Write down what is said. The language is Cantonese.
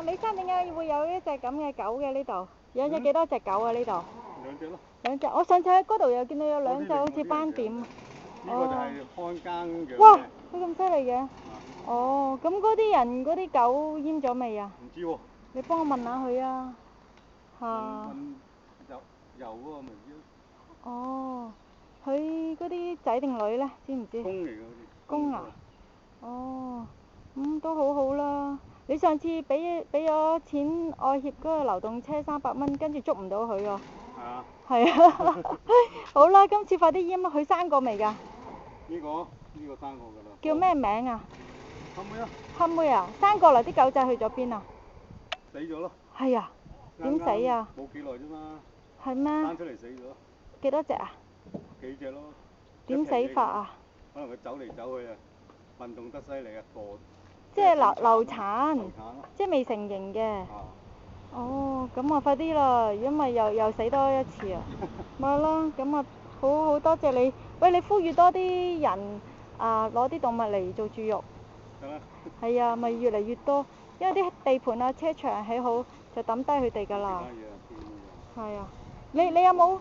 美山點解會有一隻咁嘅狗嘅呢度？養咗幾多隻狗啊呢度？兩隻咯。兩隻，我上次喺嗰度又見到有兩隻好似斑點。呢個就係看更養嘅。哇！佢咁犀利嘅。哦，咁嗰啲人嗰啲狗閹咗未啊？唔知喎。你幫我問下佢啊。嚇。問油嗰個咪知咯。哦，佢嗰啲仔定女咧？知唔知？公嚟㗎好似。公啊？哦，都好好啦。你上次俾咗錢愛協嗰個流動車300蚊，跟住捉唔到佢喎。係啊。係啊。好啦，今次快啲閹啊！佢生過未㗎？呢個生過㗎啦。叫咩名啊？黑妹啊。黑妹啊！生過啦，啲狗仔去咗邊啊？死咗咯。係啊。點死啊？冇幾耐啫嘛。係咩？生出嚟死咗。幾多隻啊？幾隻咯。點死法啊？可能佢走嚟走去啊，運動得犀利啊，即係流產。流產咯。即係未成型嘅。啊。哦，咁啊快啲啦，因為又死多一次啊。咪係咯，咁啊好多謝你。喂，你呼籲多啲人攞啲動物嚟做豬肉。係咩？係啊，咪越嚟越多，因為啲地盤啊、車場起好就抌低佢哋㗎啦。係啊，你有冇